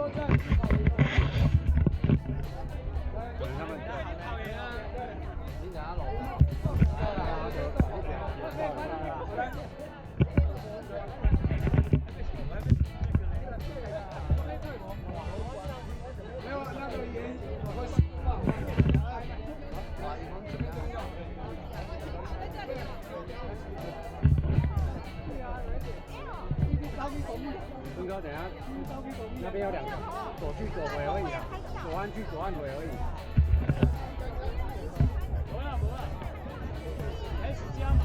斌哥，等下那边有2个，左去左回而已啊，左岸去左岸回而已。不会 ，S 加码。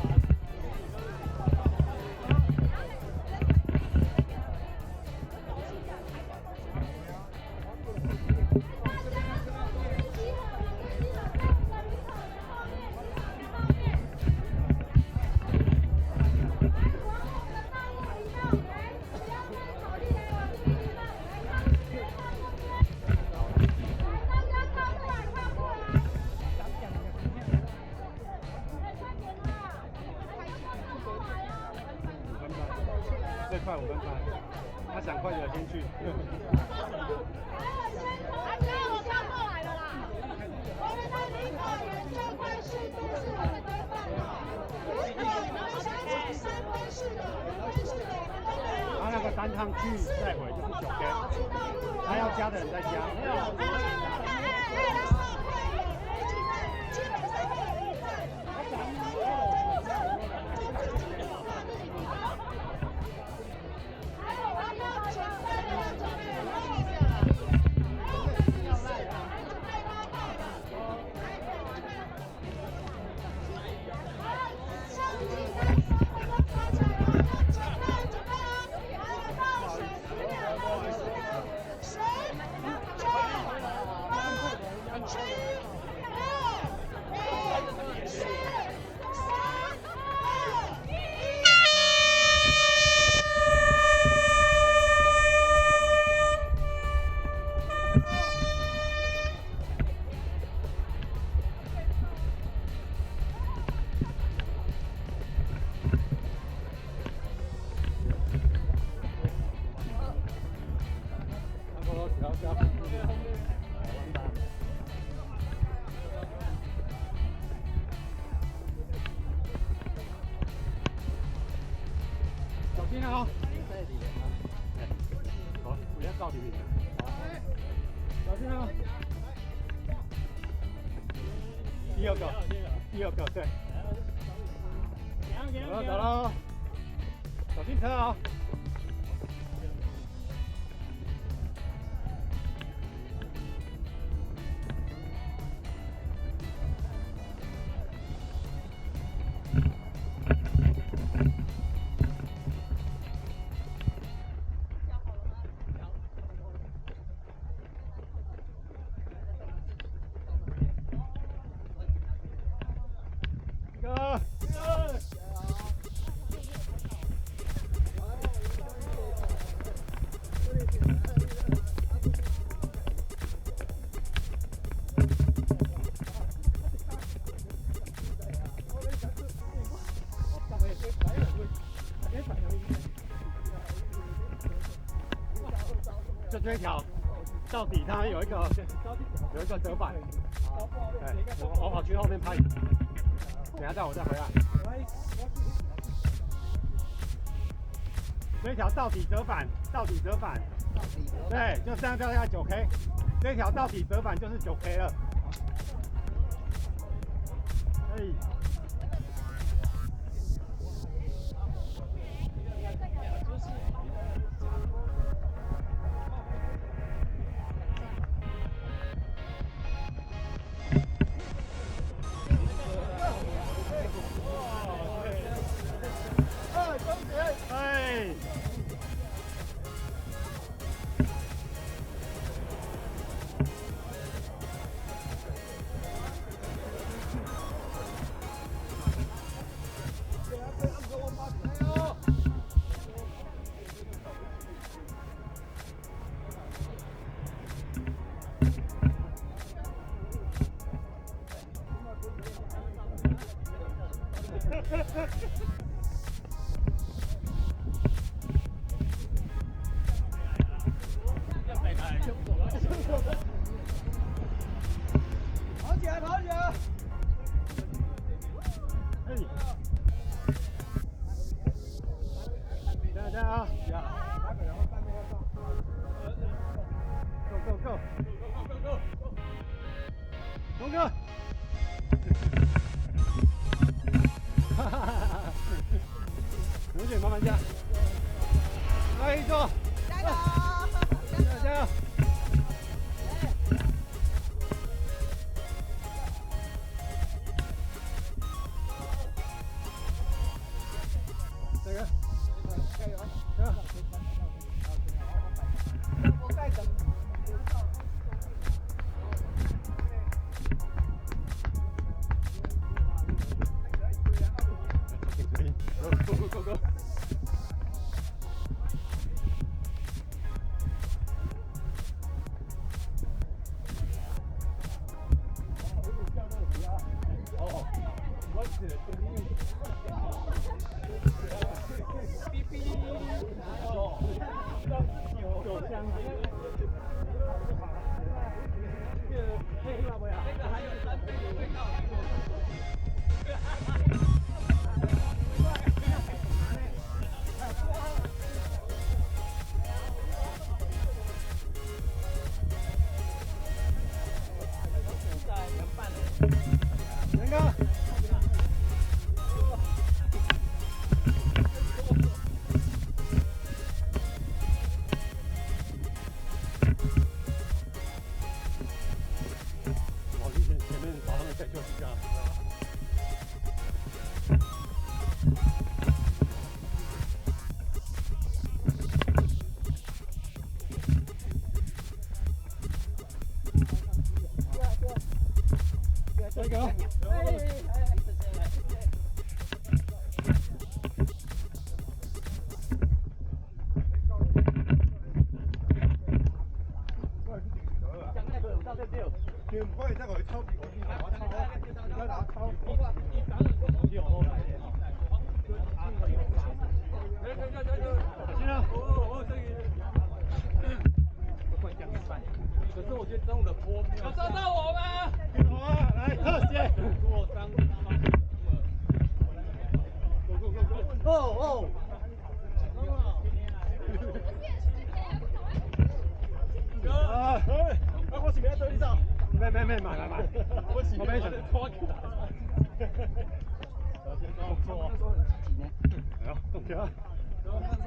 最快5分半，他想快的先去。我跳过来了啦！我们的林口人最快速度是我们的范了。如果你们想走3分式的、5分式的，你们都可以。他那个单趟去再回就是9天，他要加的人再加。基本上会有1站，小心啊！好，不要到底。小心啊！第二个，对。走了，小心车啊！就这一条到底，它有一个折板，我跑去后面拍，等下我再回来。这一条到底折板，对，就这样掉下来9K， 这一条到底折板就是9K 了。东哥，哈哈哈哈！有点慢慢加，来一个，加油！加油！这个，加油！加油！我盖等。Go go go go！ 哦，我是哔哔，有香啊！这个还有3杯的味道。元哥。老弟，前面把他们再休息一下。这个。你唔可以真係去抽，而家打抽，先啦。可是我觉得中午的坡有抓到我吗？好啊，来特写。做3哦哦。啊！我前面對手。咩，買。我前面拖起來。動作很積極呢。係啊，動作。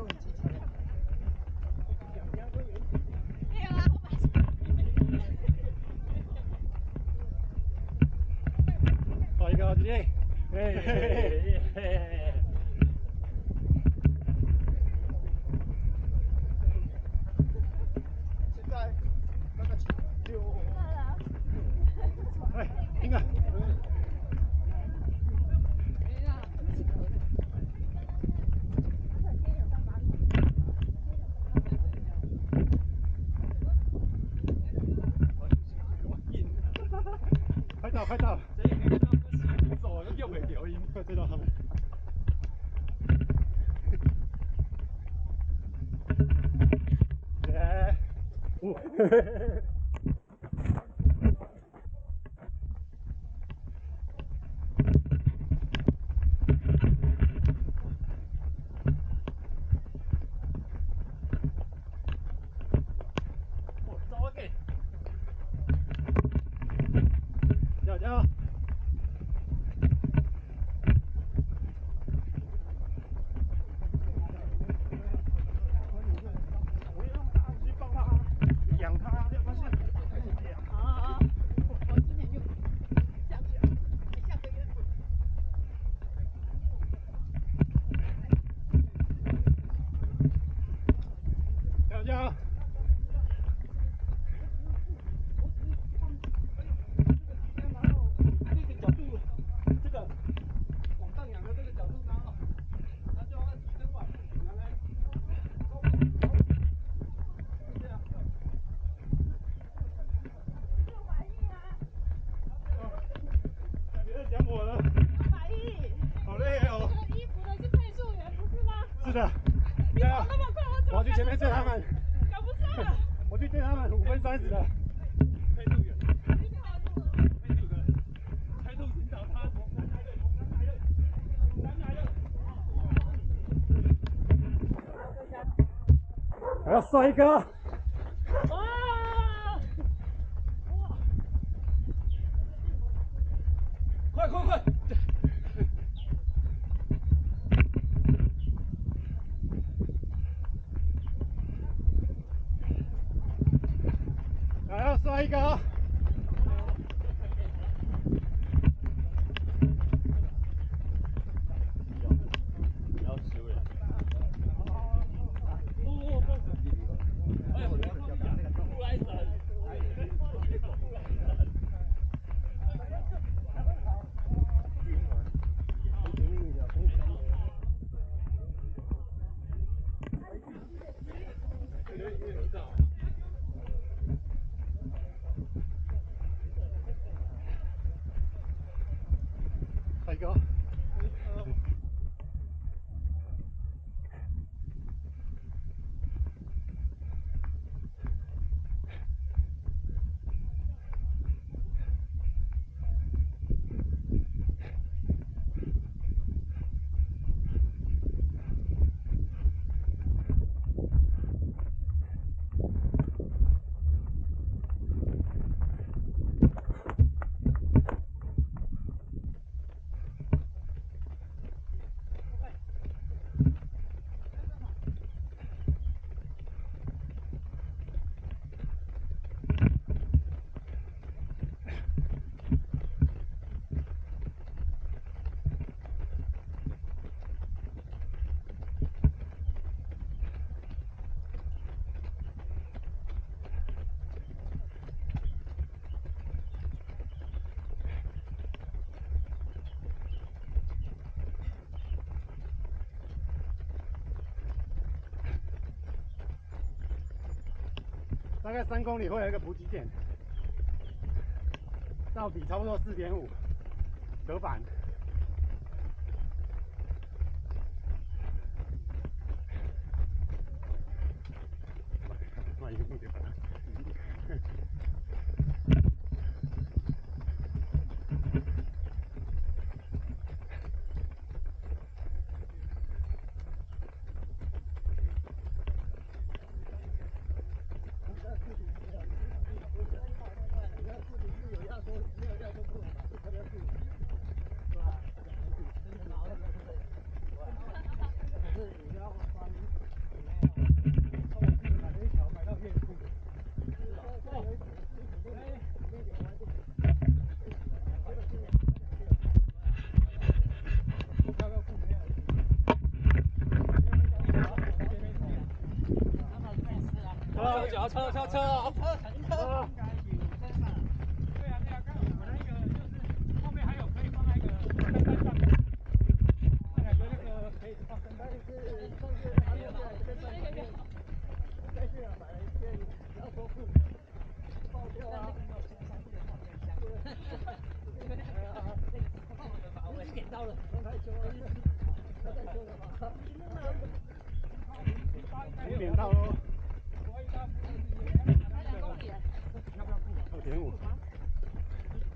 快一個，姐。現在那個6。哎，聽啊！快到！這個手都叫未調音，快追到他們。耶！加油！养它，要不然啊！我今年就下去了，下个月。加油！讲我了，110，好累哦。这个衣服的是配速员，不是吗？是的。你跑那么快，我要去前面追他们。赶不上。我去追他们，5分30的。配速员。配速的。配速引导他。我要帅哥。哇！帅哥。帅哥。大概3公里会有一个补给点，到底差不多4.5折返。慢一点，车！对啊，刚好我那个就是后面还有可以放那个登山杖，那感觉那个可以放登山。再去买了一件，不要说不爆掉啊！我点到了，太凶了，太凶了吧？你点到喽。2.5，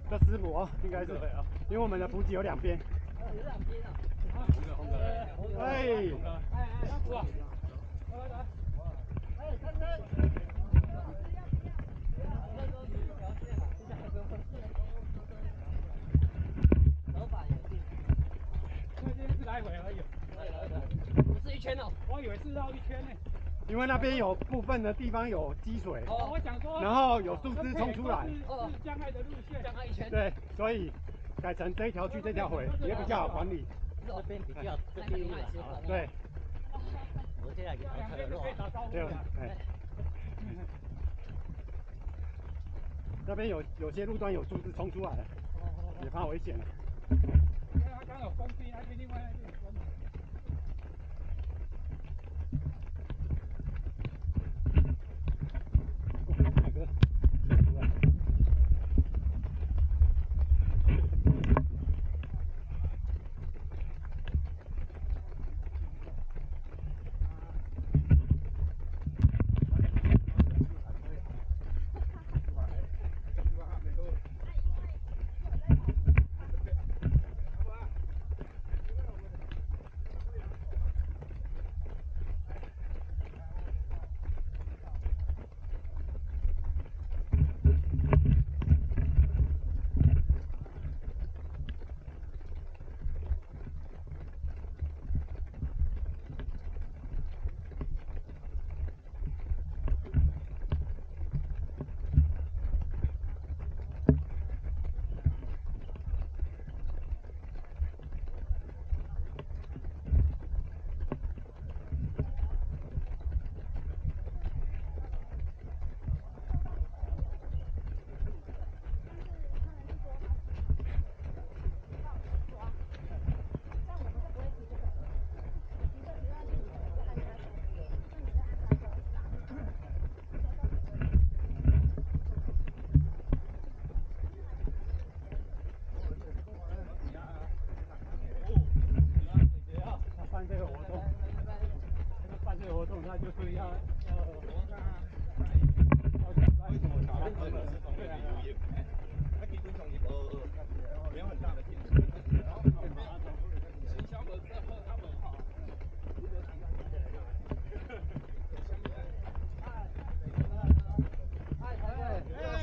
这师母应该是，因为我们的补给有2边。有2边啊！红哥，哎，哇！来，看看。手把也是。那今天是来回而已。不是1圈哦，我以为是绕1圈呢。因为那边有部分的地方有积水，我想说，然后有树枝冲出来，是江爱的路线，江爱1圈。对，所以改成这一条去这条回，也比较好管理。这边比较低一点，对。我现在给他开了路，对，哎。那边有些路段有树枝冲出来了，也怕危险了。因为他刚好封闭那边，另外那边封闭。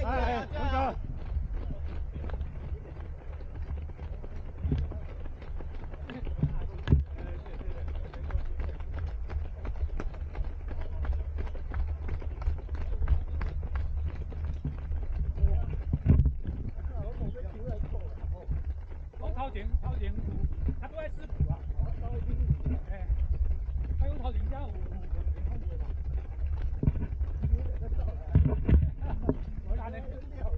哎，那个。头前他都爱吃苦啊，哎，他有头前家有。我拿的，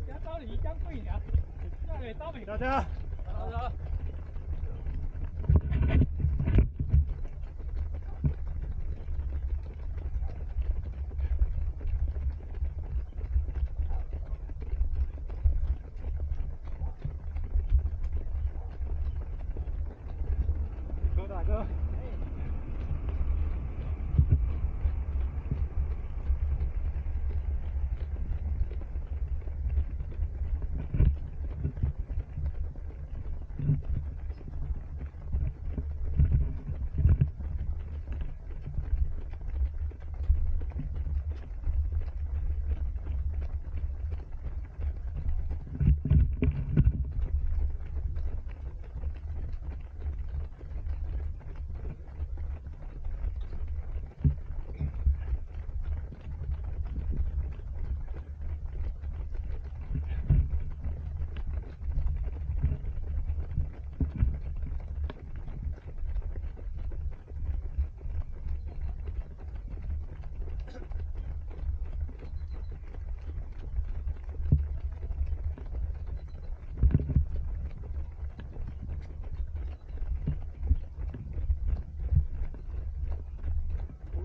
家刀里江贵呢，那里刀没。大家。好。哥大哥。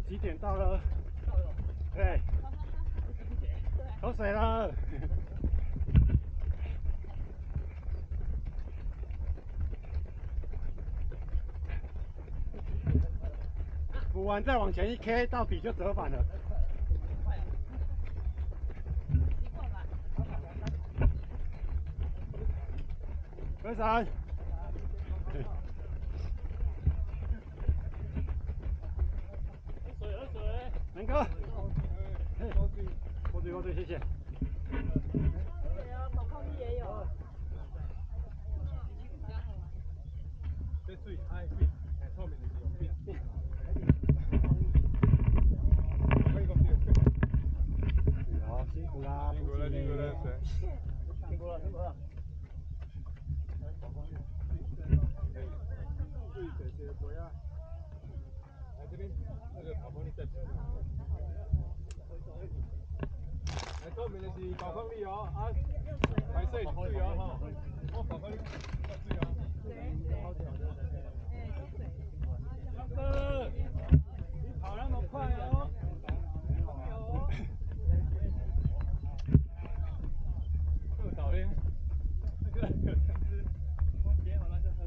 几点到了？对，口水了。补完再往前一 K， 到底就折返了。分散。喝水。南哥。过对，谢谢。对啊，宝矿力也有。这水爱水，透明的有变。好，辛苦啦，辛苦了。来这边，那个宝矿力在这。来透明的是宝矿力哦，啊，白色是水哦哈，哦宝矿力在水哦。江哥，你跑那么快哦。这导演，那个是光碟完了就很。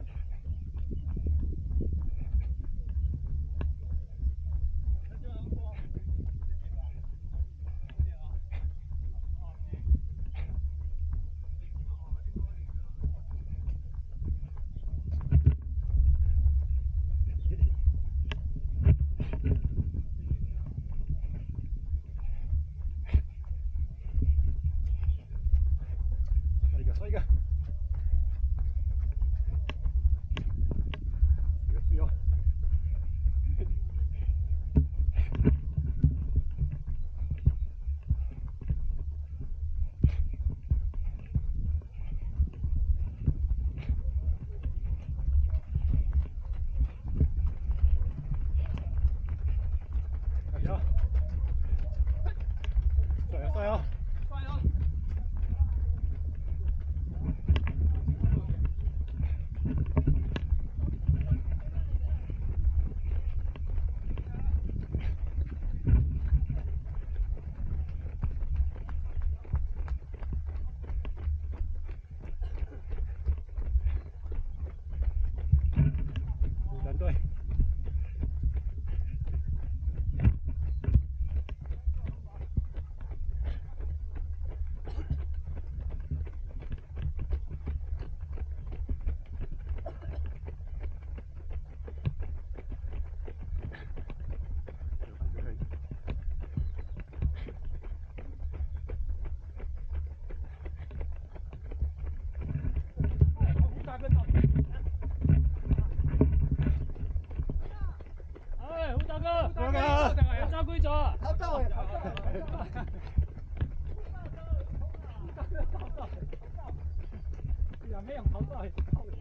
好不好意思，靠你。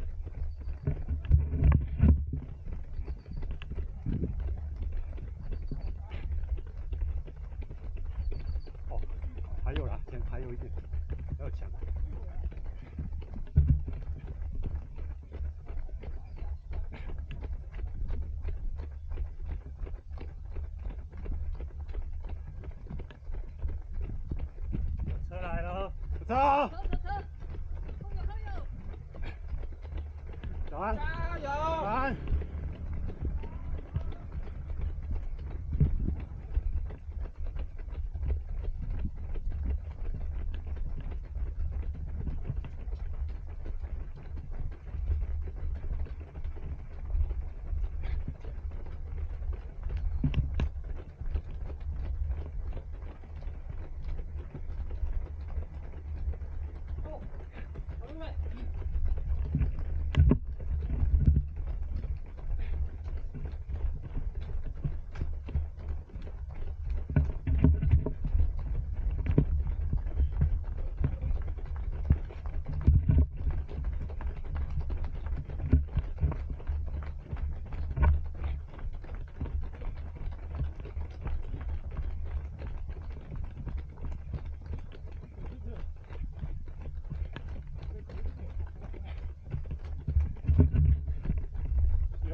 哦，还有啦，前还有一点，还有墙。车来了，车！早安！加油！早安！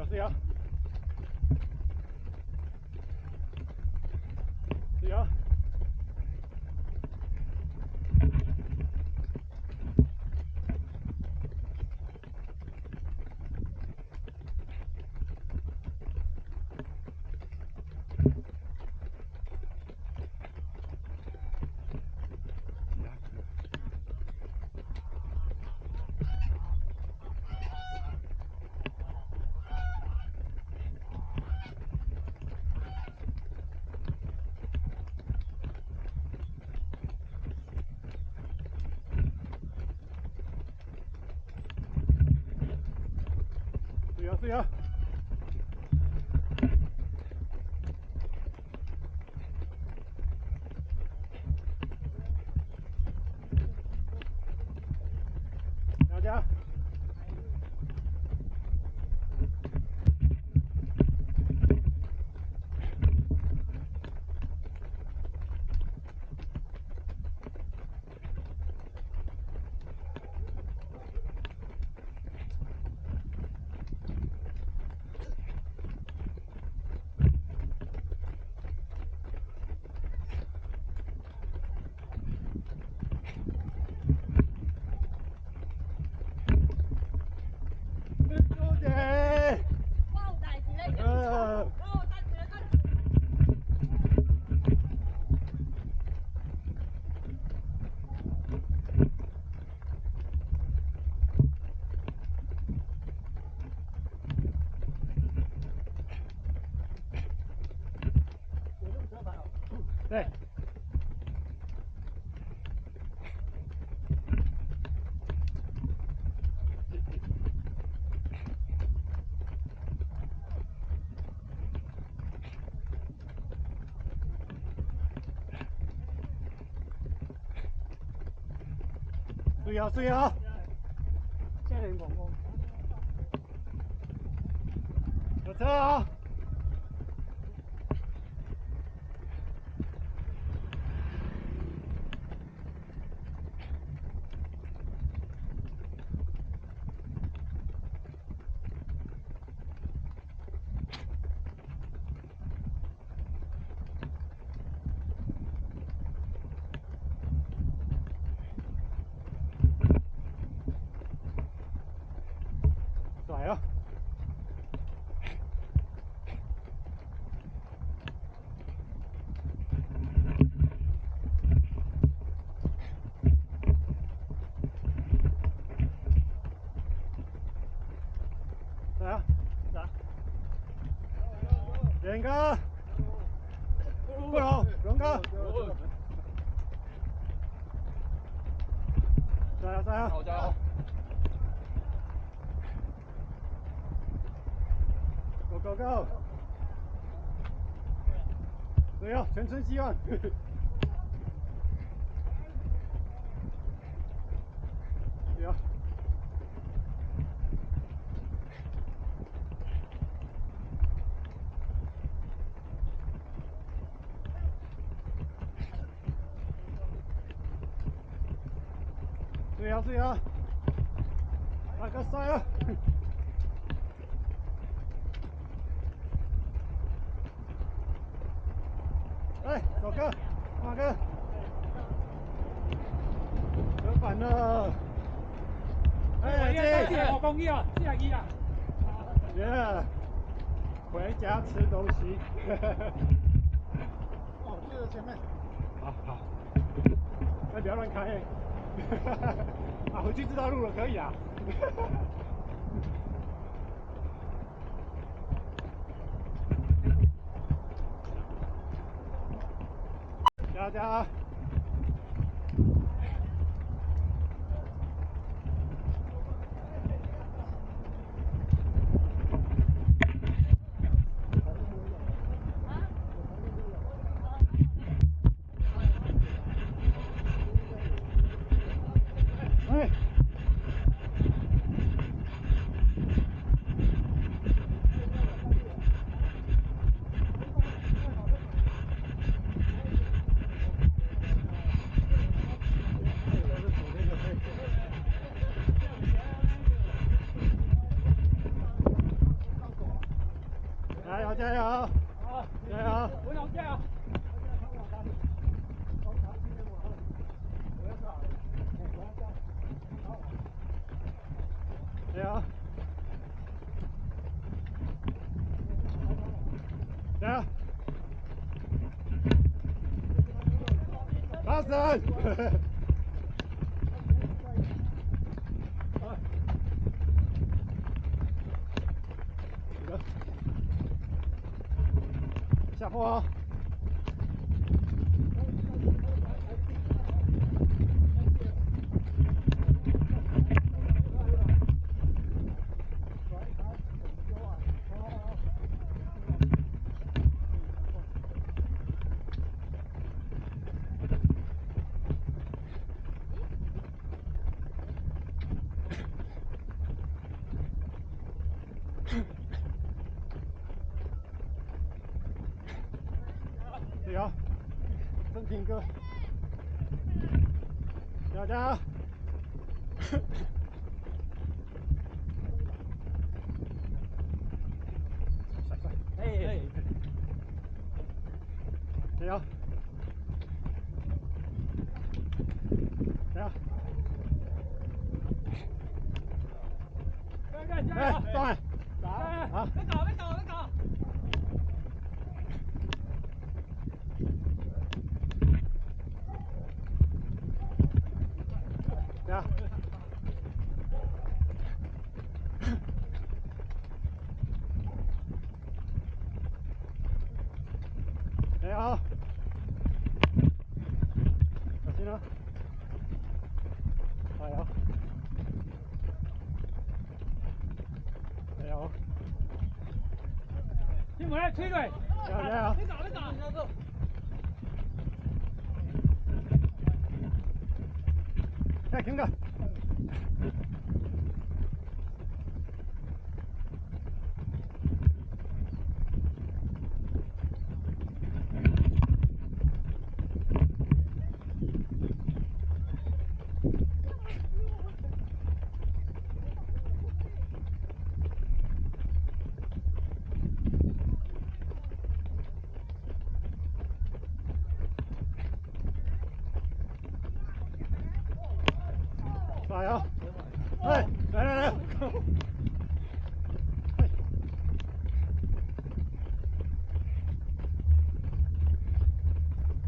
是呀，是呀。是呀。大家。对。注意啊！注意啊！这人广播。有车啊！甩啊！来啊！来！远哥，不容，荣哥，加油加油！好加油 ！Go go go！ 对啊，全村希望。对啊。注意啊！大哥摔了！哎，走哥，马哥，折返了！哎，这好公益啊，这样啊！耶！回家吃东西。哦，就在前面。好。那不要乱开。啊，回去知道路了，可以啊。加！哎！加油！好，加油！我想加油！加油！加油！拉伸！下坡啊！加油！真挺哥！加油！哎，加油！加油！加油！哎，上来！好，别搞！加油！加油！小心了！加油！加油！听我来吹对，加油！别搞！哎，停着！加油！哎，来！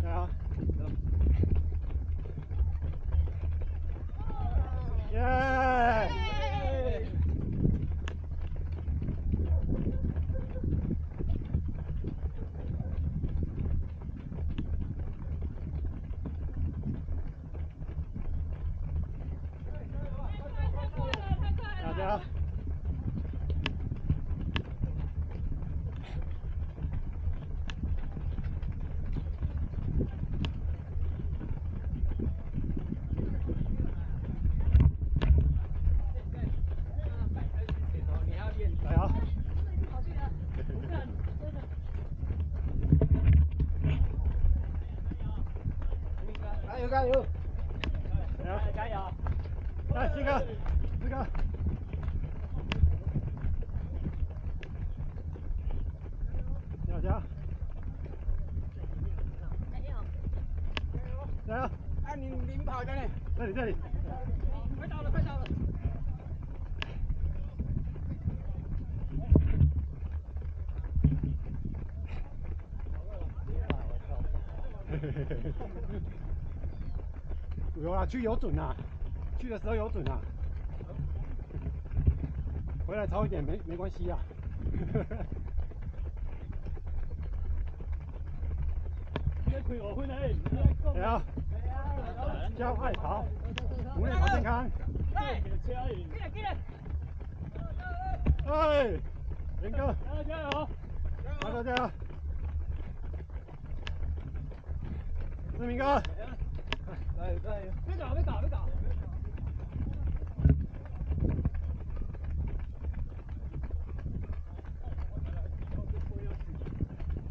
加油！耶！大家。加油！加油！加油！加油！来，这个，这个。加油！加油！哎，你领跑的呢？这里，这里。快到了，快到了。有啊，去有准啊，去的时候有准啊，回来超一点没关系啊。来啊！加快跑，无论跑健康。哎，严哥，加油！加油！加油！志明哥，加油！加油！别搞，别搞，别搞！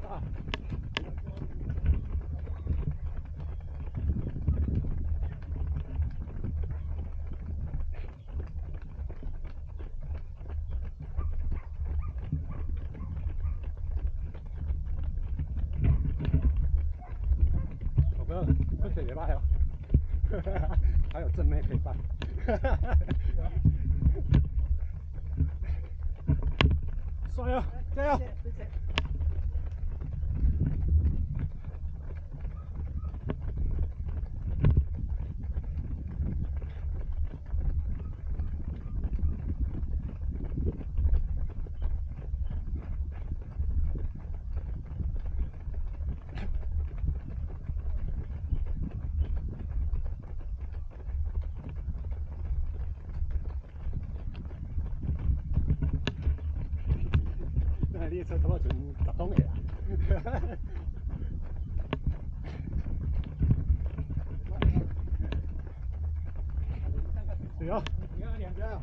啊！哥，喝水别卖哦，还有正妹陪伴。帅哦，加油！那列车差不多剩10桶个啦。对哦，你看两个。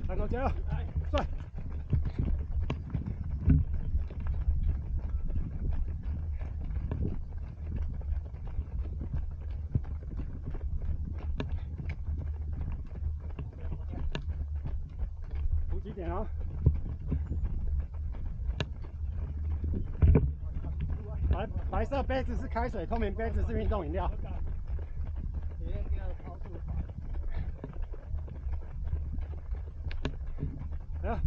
大哥加油！帅！补给点啊！白色杯子是开水，透明杯子是运动饮料。来。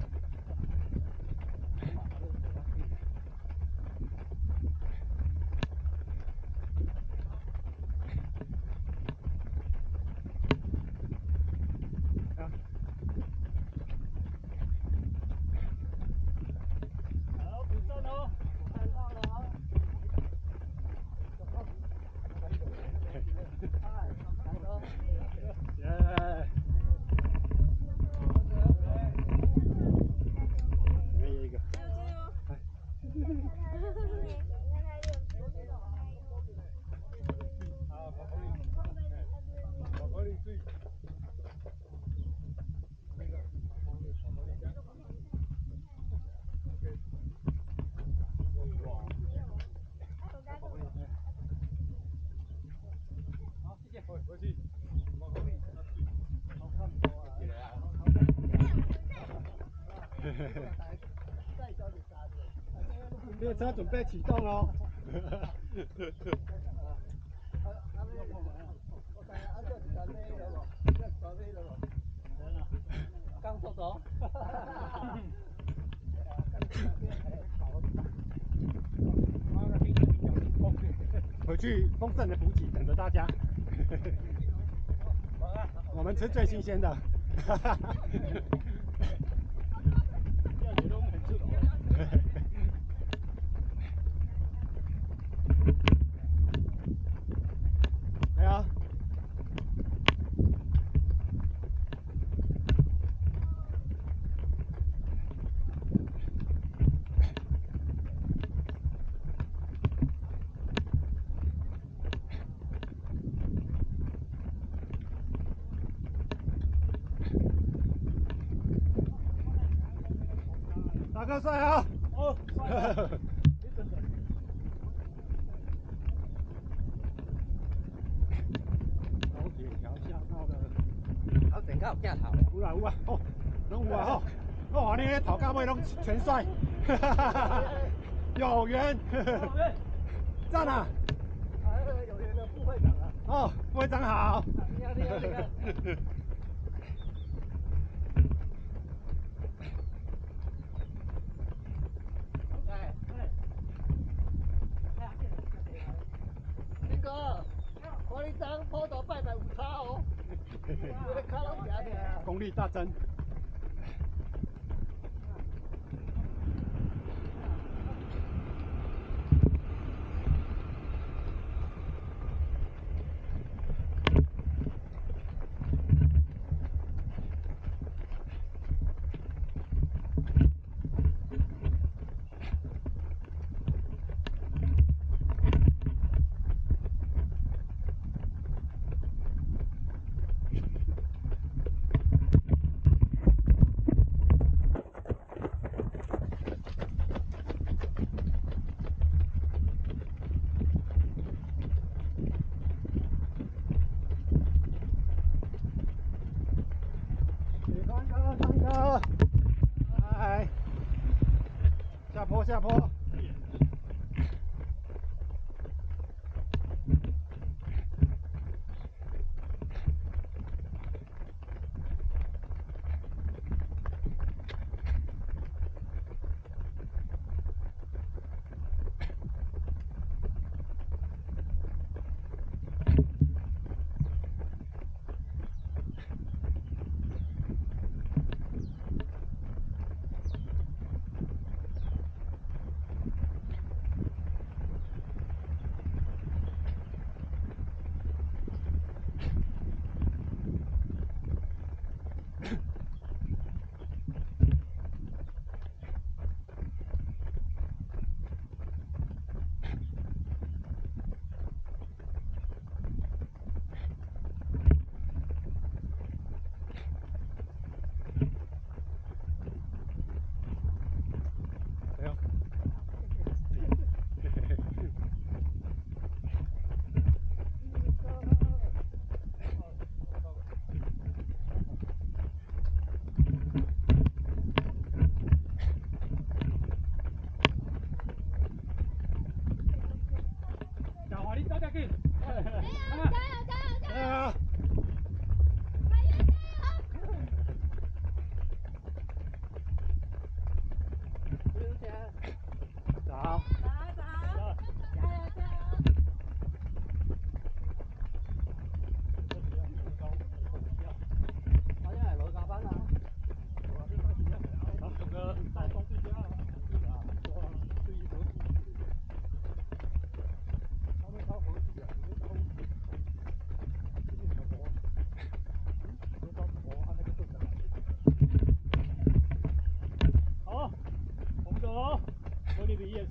好，补上哦，看到了啊。耶！里面有一个。好，谢谢。回去。列车准备启动哦。刚收走。回去丰盛的补给等着大家。我们吃最新鲜的。来啊！大哥帅啊！哦，帅啊！有啦有啊，哦，拢有啊吼。哦，安尼头到尾拢全帅，哈哈哈哈，有缘，赞啊！有缘的副会长啊。哦，副会长好。你看。林哥，我你当普渡拜拜有差哦，我的脚拢夹起来啊。功力大增。下坡。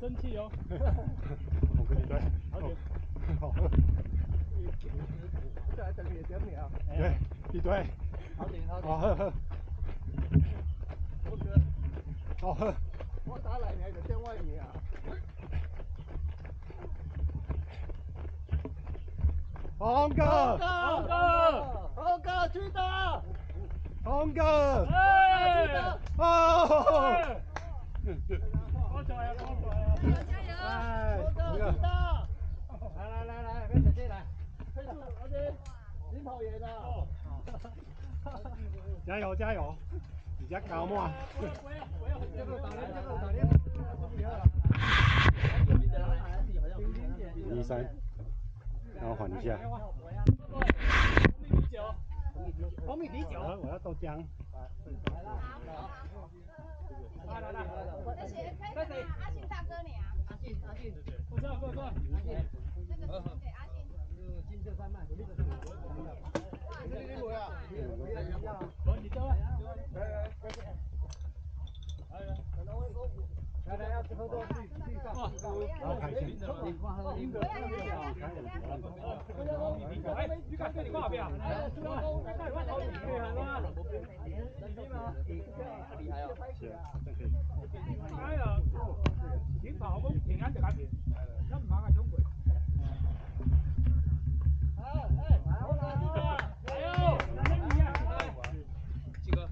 生气哦！我跟你对，好点，好，再等你点秒，对，一堆，好点好点，好喝喝，我哥，好喝，我打来你就点外面啊。红哥，红哥，红哥去打，红哥，哎，哦，好拽呀，好拽呀！哎，红哥这个去打，来，别小心来，快速，而且领跑员啊，加油加油，你家高嘛？这个打连，1、3，然后缓一下。红米啤酒，我要豆浆。来，那谁开始吗？阿信大哥你啊？我知道，那个给阿信。金色山脉，你走啊！来，要喝多去上，然后开心。你看这里挂边啊！哎呀，挺跑我平安就搞掂，咱唔怕个冲过。来哟，来你啊！几个？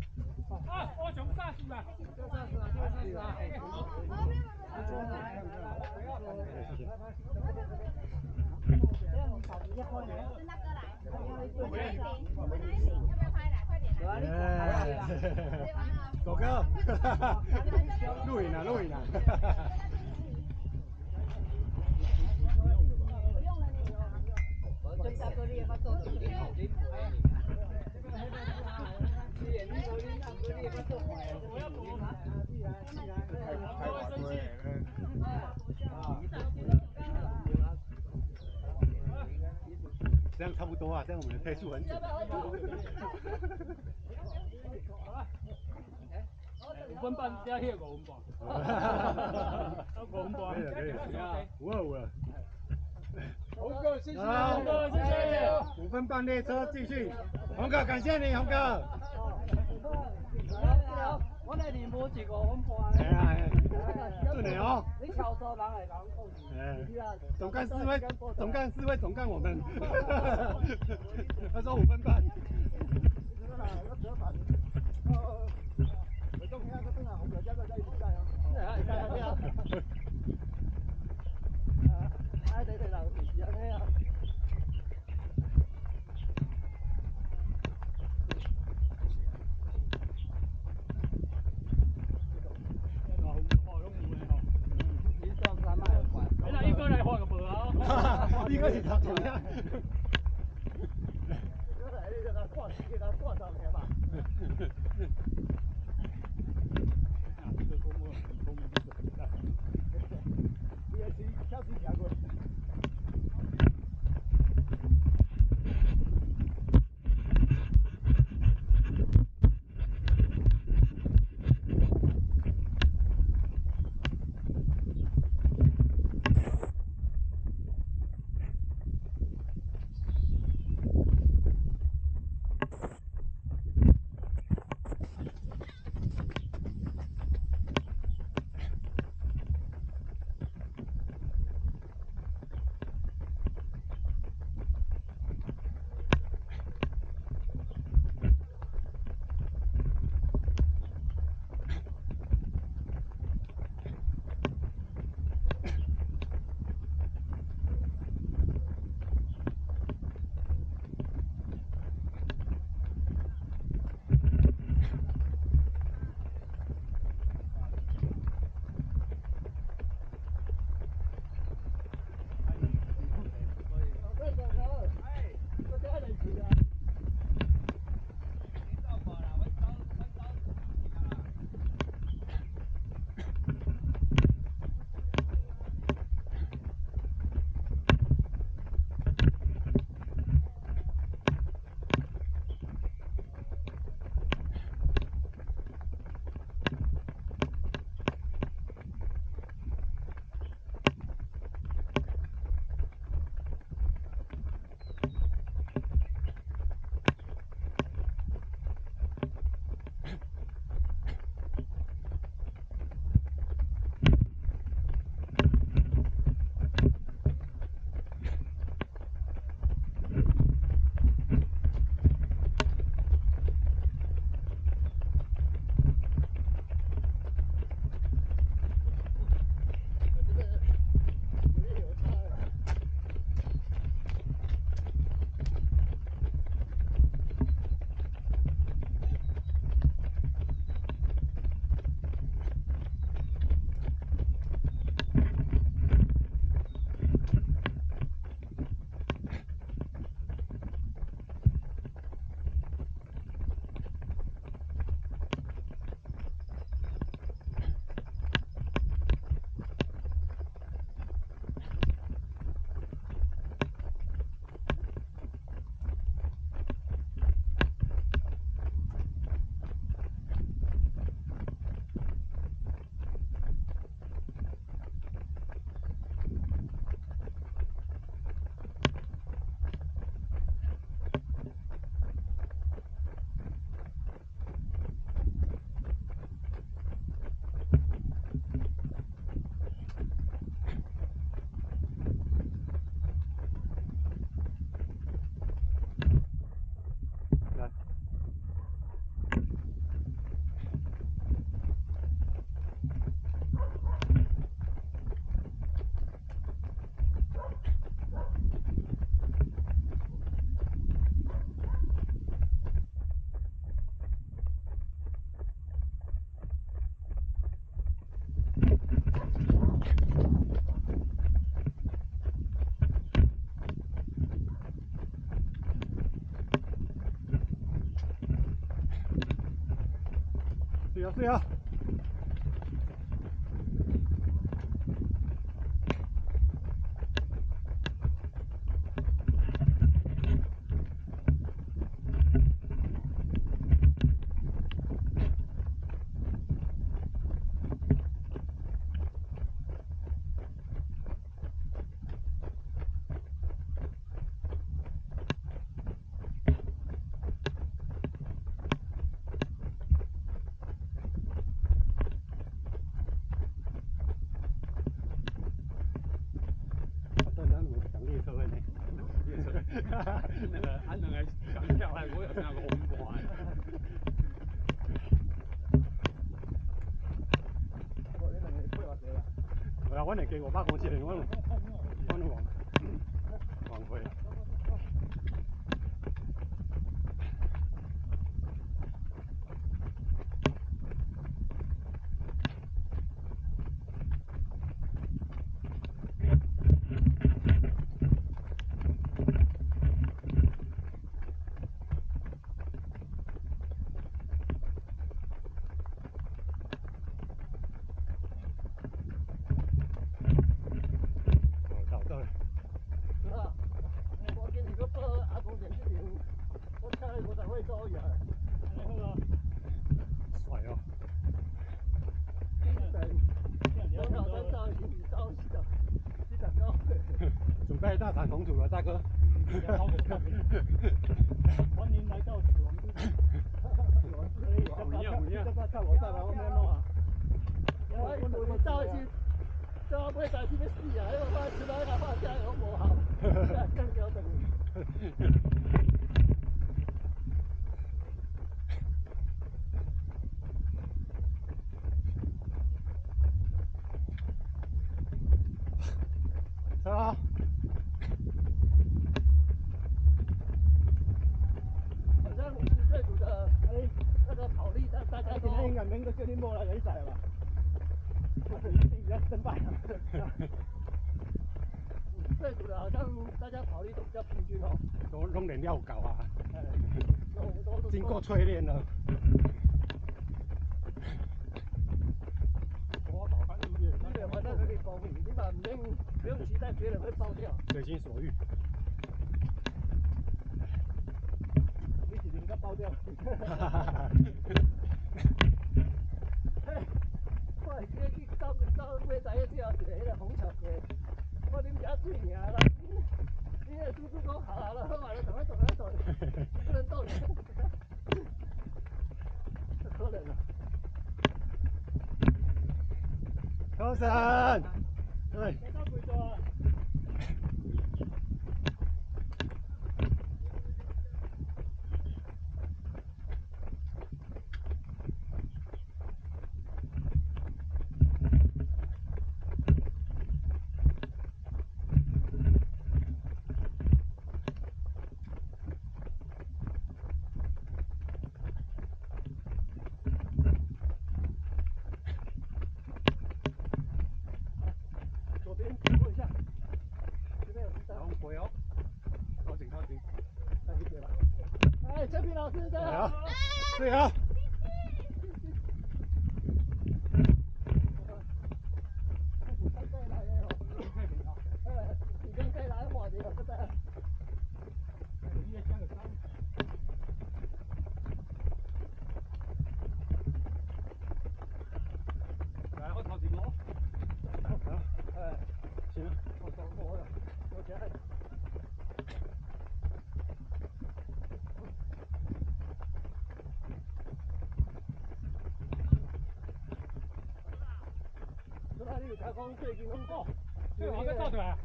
狗哥，录影了，录影了。这样差不多啊，这样我们的配速很准。5分半加迄5分半。5分半。可以了，无二五了。红哥，谢谢。好，谢谢。 5分半列车继续。红哥，感谢你，红哥。我来年无一5分半。哎，准的哦。你超多人来人控制。哎，总干事会总干我们。他说5分半。一个来画个波啊！一个是他怎样？啊睡啊！那个俺两个刚跳来，我有听过红花。係啊，揾嚟寄我500公尺嚟，我往回。准备大展宏图了，大哥。欢迎来到死亡之地。看我在后面弄啊！我照去，照尾代志要死啊！我出来甲放假拢无效，更要等。是啊。好像最主的那个跑力，大家都应该能够叫你摸了人仔吧？比较失败。最主的好像大家跑力都比较平均哦。都练了够啊。经过淬炼了。对，反正可以保护你，你嘛不用期待别人会爆掉。随心所欲。你是人家爆掉。我去走尾仔去钓一个迄个虹桥溪，我啉遮水尔啦。你那叔叔讲好了，好嘛，就赶快走，不能动。可怜了。高山，对。陈平老师，加油！对啊。来，我头前我。行。我起来。台风最近拢过，对，我在倒出来。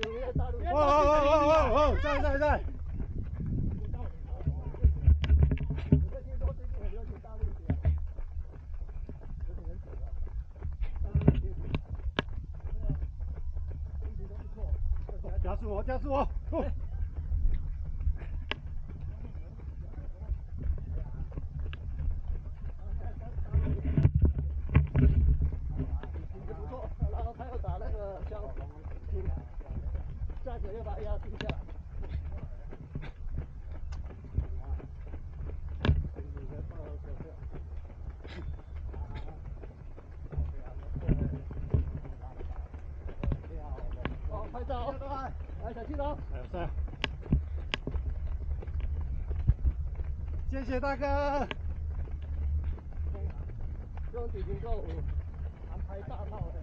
对，大陆。哦，在。有没有听说最近很流行大陆鞋？有点人走了。大陆鞋子，心情都不错。加速我。下水又把它压低下来。拍照，来小青龙，哎，是。谢谢大哥。用几瓶够安排大炮的。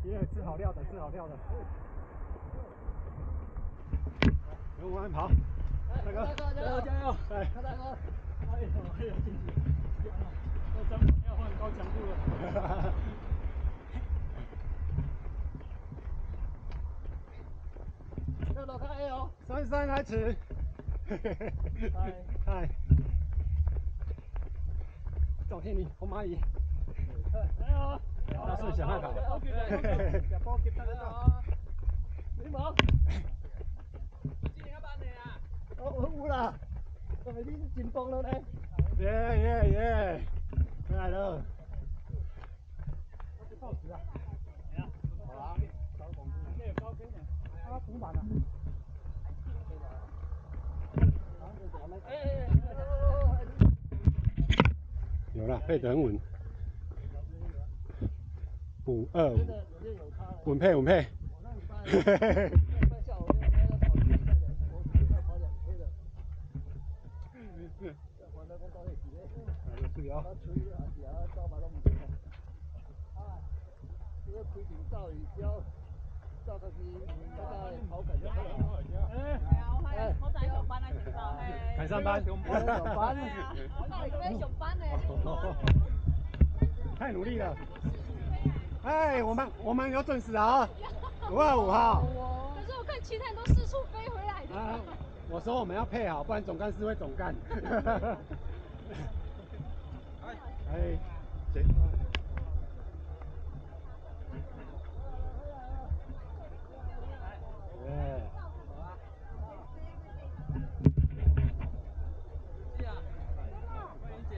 耶，吃好料的，吃好料的。跟我慢慢跑，大哥，加油加油！哎，看大哥，哎呦，进去，这张网要换高强度了。要走开哦。姗姗来迟。嗨，赵天林，红蚂蚁。加油！要顺小慢跑。小波接得啦。你忙。今年班的啊？有啦，因为你紧绷了呢。耶，回来了。报纸啊？好啊，高峰，这有高跟的，他补满了。有了，配得很稳。525，稳配。我上礼拜下午就跑比赛的，我跑2K的。还在讲到底是咧，是啊。我吹还是啊，走嘛都唔对。这个开庭照雨标，照个机，大概跑感就好了。哎，我在上班啊，现在。赶上班。上班。我到这边上班呢。太努力了。哎，我们有准时啊，525号。可是我看其他人都四处飞回来的。啊，我说我们要配好，不然总干事会总干。哎，行。耶。是啊，欢迎姐。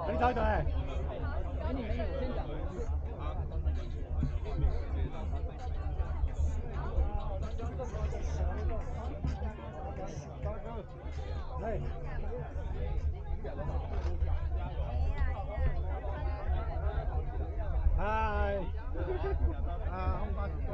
很早对。你先讲。哎。嗨。嗨。